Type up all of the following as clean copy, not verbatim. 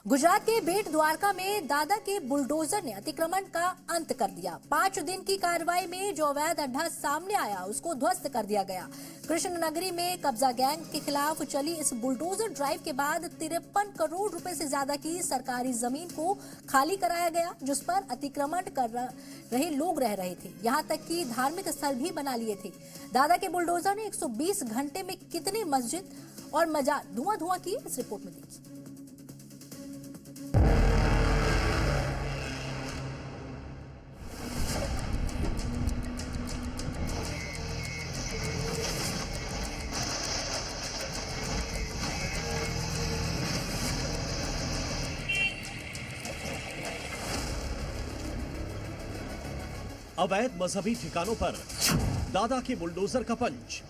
गुजरात के बेट द्वारका में दादा के बुलडोजर ने अतिक्रमण का अंत कर दिया। 5 दिन की कार्रवाई में जो अवैध अड्डा सामने आया उसको ध्वस्त कर दिया गया। कृष्ण नगरी में कब्जा गैंग के खिलाफ चली इस बुलडोजर ड्राइव के बाद 53 करोड़ रुपए से ज्यादा की सरकारी जमीन को खाली कराया गया, जिस पर अतिक्रमण कर रहे लोग रह रहे थे। यहाँ तक कि धार्मिक स्थल भी बना लिए थे। दादा के बुलडोजर ने 120 घंटे में कितनी मस्जिद और मजार धुआं की, इस रिपोर्ट में देखिए। अवैध मजहबी ठिकानों पर दादा के बुलडोजर का पंच।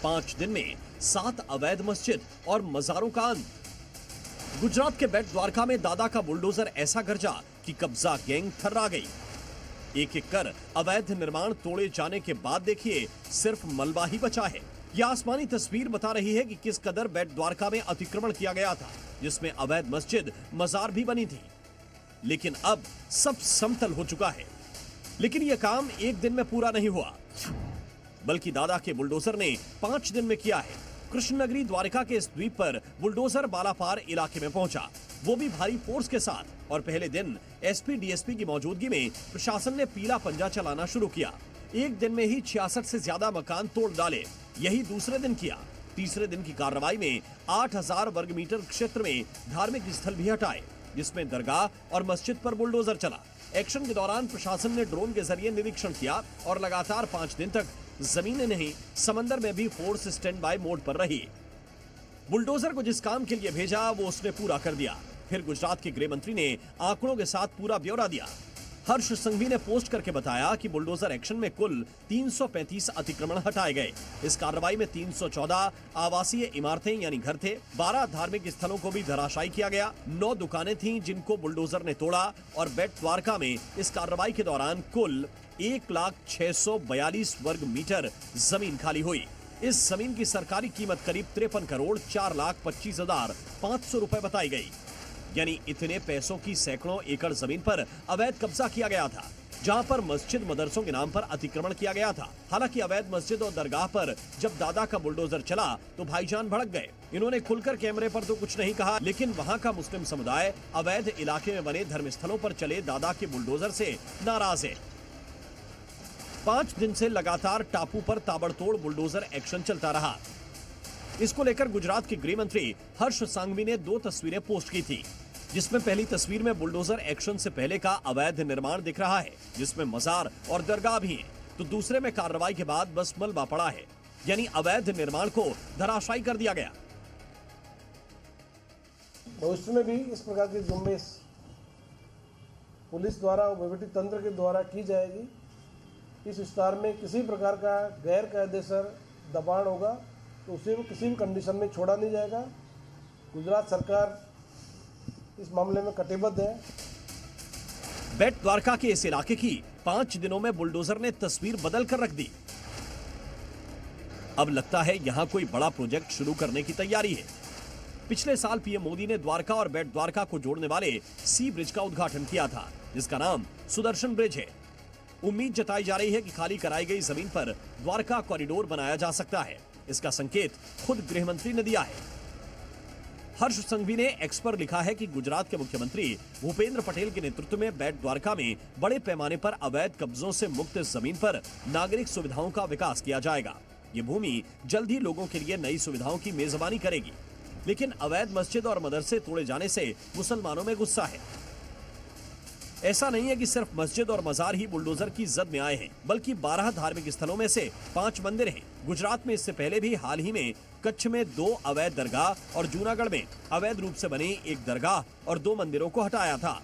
5 दिन में 7 अवैध मस्जिद और मजारों का अंत। गुजरात के बेट द्वारका में दादा का बुलडोजर ऐसा गरजा कि कब्जा गैंग थर्रा गई। एक एक कर अवैध निर्माण तोड़े जाने के बाद देखिए सिर्फ मलबा ही बचा है। यह आसमानी तस्वीर बता रही है कि किस कदर बेट द्वारका में अतिक्रमण किया गया था, जिसमें अवैध मस्जिद मजार भी बनी थी। लेकिन अब सब समतल हो चुका है। लेकिन यह काम एक दिन में पूरा नहीं हुआ, बल्कि दादा के बुलडोजर ने 5 दिन में किया है। कृष्ण नगरी द्वारका के इस द्वीप पर बुलडोजर बालापार इलाके में पहुंचा, वो भी भारी फोर्स के साथ। और पहले दिन एसपी डीएसपी की मौजूदगी में प्रशासन ने पीला पंजा चलाना शुरू किया। एक दिन में ही 66 से ज्यादा मकान तोड़ डाले। यही दूसरे दिन किया। तीसरे दिन की कार्रवाई में 8000 वर्ग मीटर क्षेत्र में धार्मिक स्थल भी हटाए, जिसमें दरगाह और मस्जिद पर बुलडोजर चला। एक्शन के दौरान प्रशासन ने ड्रोन के जरिए निरीक्षण किया और लगातार 5 दिन तक जमीन नहीं समंदर में भी फोर्स स्टैंड बाय मोड पर रही। बुलडोजर को जिस काम के लिए भेजा वो उसने पूरा कर दिया। फिर गुजरात के गृह मंत्री ने आंकड़ों के साथ पूरा ब्यौरा दिया। हर्ष संघवी ने पोस्ट करके बताया कि बुलडोजर एक्शन में कुल 335 अतिक्रमण हटाए गए। इस कार्रवाई में 314 आवासीय इमारतें यानी घर थे। 12 धार्मिक स्थलों को भी धराशायी किया गया। 9 दुकानें थीं जिनको बुलडोजर ने तोड़ा। और बेट द्वारका में इस कार्रवाई के दौरान कुल 1,642 वर्ग मीटर जमीन खाली हुई। इस जमीन की सरकारी कीमत करीब 53 करोड़ 4,25,500 रुपए बताई गई। यानी इतने पैसों की सैकड़ों एकड़ जमीन पर अवैध कब्जा किया गया था, जहां पर मस्जिद मदरसों के नाम पर अतिक्रमण किया गया था। हालांकि अवैध मस्जिद और दरगाह पर जब दादा का बुलडोजर चला तो भाईजान भड़क गए। इन्होंने खुलकर कैमरे पर तो कुछ नहीं कहा, लेकिन वहां का मुस्लिम समुदाय अवैध इलाके में बने धर्मस्थलों पर चले दादा के बुलडोजर से नाराज है। 5 दिन से लगातार टापू पर ताबड़तोड़ बुलडोजर एक्शन चलता रहा। इसको लेकर गुजरात के गृह मंत्री हर्ष संघवी ने 2 तस्वीरें पोस्ट की थी, जिसमें पहली तस्वीर में बुलडोजर एक्शन से पहले का अवैध निर्माण दिख रहा है, जिसमें मजार और दरगाह भी हैं। तो दूसरे में कार्रवाई के बाद बस मलबा पड़ा है, यानी अवैध निर्माण को धराशायी कर दिया गया। भविष्य में भी इस प्रकार की जुम्मेश पुलिस द्वारा और विघटित तंत्र के द्वारा की जाएगी। इस विस्तार में किसी प्रकार का गैर कायदेसर दबाव होगा तो उसे किसी भी कंडीशन में छोड़ा नहीं जाएगा। गुजरात सरकार इस मामले में कटिबद्ध है। बेट द्वारका के इस इलाके की 5 दिनों में बुलडोजर ने तस्वीर बदल कर रख दी। अब लगता है यहां कोई बड़ा प्रोजेक्ट शुरू करने की तैयारी है। पिछले साल पीएम मोदी ने द्वारका और बेट द्वारका को जोड़ने वाले सी ब्रिज का उद्घाटन किया था, जिसका नाम सुदर्शन ब्रिज है। उम्मीद जताई जा रही है कि खाली कराई गई जमीन पर द्वारका कॉरिडोर बनाया जा सकता है। इसका संकेत खुद गृह मंत्री ने दिया है। हर्ष संघवी ने एक्स पर लिखा है कि गुजरात के मुख्यमंत्री भूपेंद्र पटेल के नेतृत्व में बेट द्वारका में बड़े पैमाने पर अवैध कब्जों से मुक्त जमीन पर नागरिक सुविधाओं का विकास किया जाएगा। ये भूमि जल्द ही लोगों के लिए नई सुविधाओं की मेजबानी करेगी। लेकिन अवैध मस्जिद और मदरसे तोड़े जाने से मुसलमानों में गुस्सा है। ऐसा नहीं है कि सिर्फ मस्जिद और मजार ही बुलडोजर की जद में आए हैं, बल्कि 12 धार्मिक स्थलों में से 5 मंदिर हैं। गुजरात में इससे पहले भी हाल ही में कच्छ में 2 अवैध दरगाह और जूनागढ़ में अवैध रूप से बनी 1 दरगाह और 2 मंदिरों को हटाया था।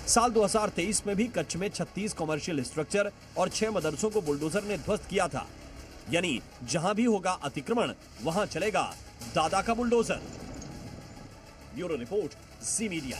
साल 2023 में भी कच्छ में 36 कॉमर्शियल स्ट्रक्चर और 6 मदरसों को बुलडोजर ने ध्वस्त किया था। यानी जहां भी होगा अतिक्रमण वहां चलेगा दादा का बुलडोजर। ब्यूरो रिपोर्ट, जी मीडिया।